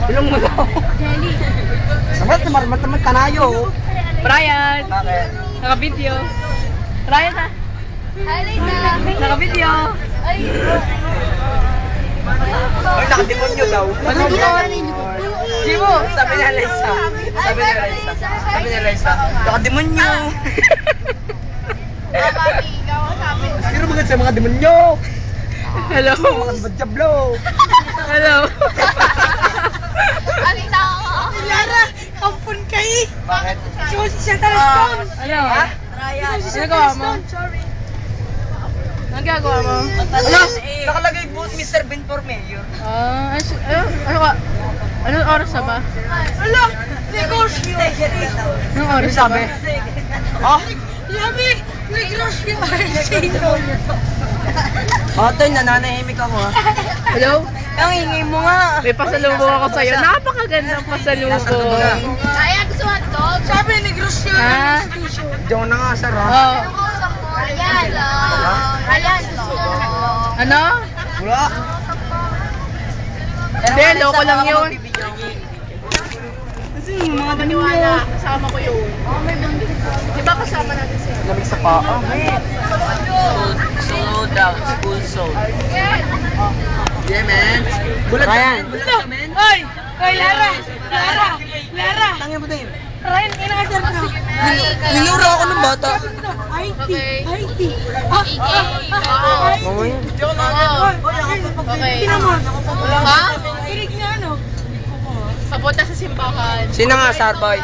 Ilong mo daw. Sabat kanayo. Brian. Bakit? Naka-video. Brian ha? Naka-video. Ay, nakademonyo daw. Malungkot. Jibo. Sabi ni Liza. Nakademonyo. Sino maganda sa mga demonyo? Hello. Mga badjablo. Hello. Lara, kampun kayo. Bakit? Si siya talagang stone. Ano? Ha? Si Ano gawa mo? Sorry. Anong gagawa mo? Ano? Nakalagay po Mr. Ben for Mayor. Anong oras na ba? Ala, negosyo. Anong oras na ba? Oh? Yabi, negosyo. Toy, nananahimik ako ha. Hello? Ang ingay mo nga. May pasalubong ako sa'yo. Napakagandang pasalubong. Kaya gusto mo ito? Sabi, negosyo. Ha? Diyan na nga, sir ha. Oh. Ayan. Ayan. Ano? Wala. Hindi, loko lang yun. Kasi mga Maniwala, kasama ko yun. Di ba kasama natin siya? lamig sa paa. Slow down, school zone. Yeah, man. Bulat Ryan. Bulat ka, man. Oy! Oy, Lara! Lara! Tangin mo din. Ryan, inakasar ka. Ninura ako ng bata. IT. Mamaya. Okay. Pinamon. Ha? Pinig niya ano? Papunta sa simbahan. Sino nga, Sarboy?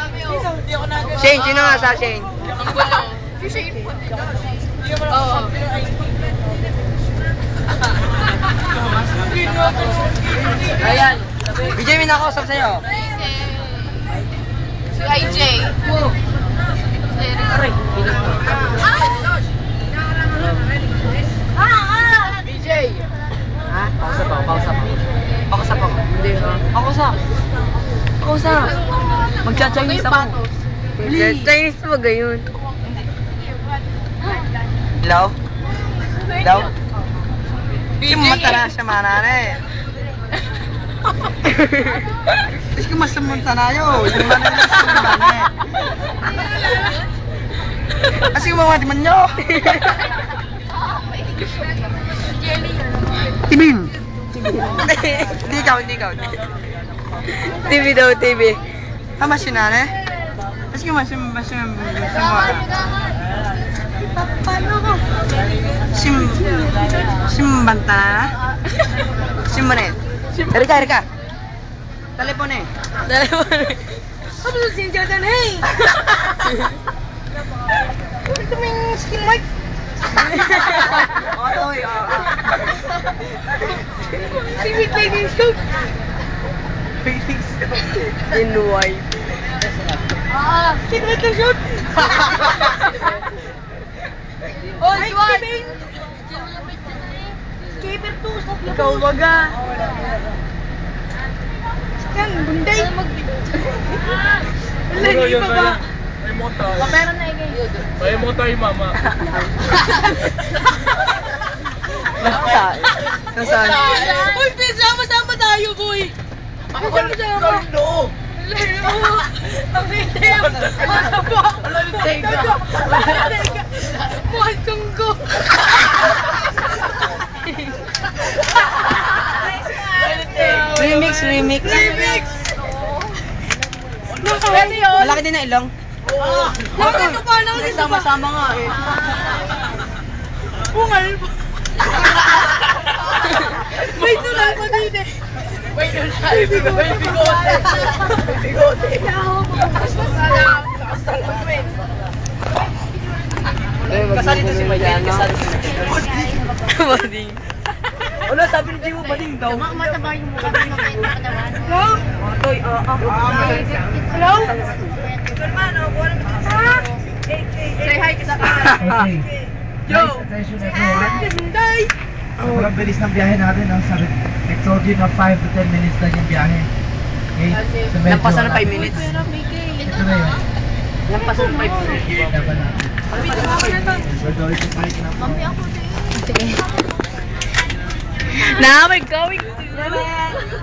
Shane, sino nga sa Shane? Ang gulo. Si Shane po. Oo. Ayan. BJ, may nakausap sa'yo. Si IJ. BJ. Ha? Pausap ako. Pausap ako. Hindi ha? Pausap. Magcha-Chinese ako. Chinese mo gayon. Hello? Hello? Si matala siya manane. Is ko masamunta na yo. Yung manane sa manane. Kasi mga di man nyo. Tibin. Hindi ikaw. TV daw, TV. Hama si nane? Kasi ko masim Paano ko? Simbanta na? Simbanet. Erika. Telepon eh. Ano sa sinjatan, hey? Ito may skin mic. Otoy, Singit ladies coat. In white. Secret na shoot. Oh, Juan. Keeper to. Ikaw baga. Yan, bunday. Lagi pa ba? Papera na igay. Ay mo tayo, mama. Nasaan? Uy, sama-sama tayo, boy. Sama-sama. No! Ang itim. Mataba. Teka. Mahal kong go. Remix. Pwede yun. Malaki din na ilong. Bakit ka pa lang dito ba? Sama-sama nga eh. Bungal. May tulad pa din eh. May bigote. Kasali to si Mayan. Bading. Wala, sabi ni Jiwo, bading daw. Mataba yung mukha ng mga naman. Otoy, Hello? Say hi ka sa Yo! Attention everyone. Bunday. Sobrang bilis ng biyahe natin. Sabi, I told you na 5 to 10 minutes lang yung biyahe. Okay? So medyo, Lampasan na 5 minutes. Ito na yun. Lampasan na 5 minutes. Laban natin. We're going to fight na po. Now we're going to...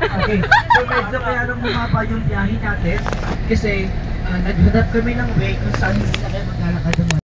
Okay, so medyo kaya nung bumaba yung biyahe natin kasi naghanap kami ng way kung saan hindi na kayo maglalakad ng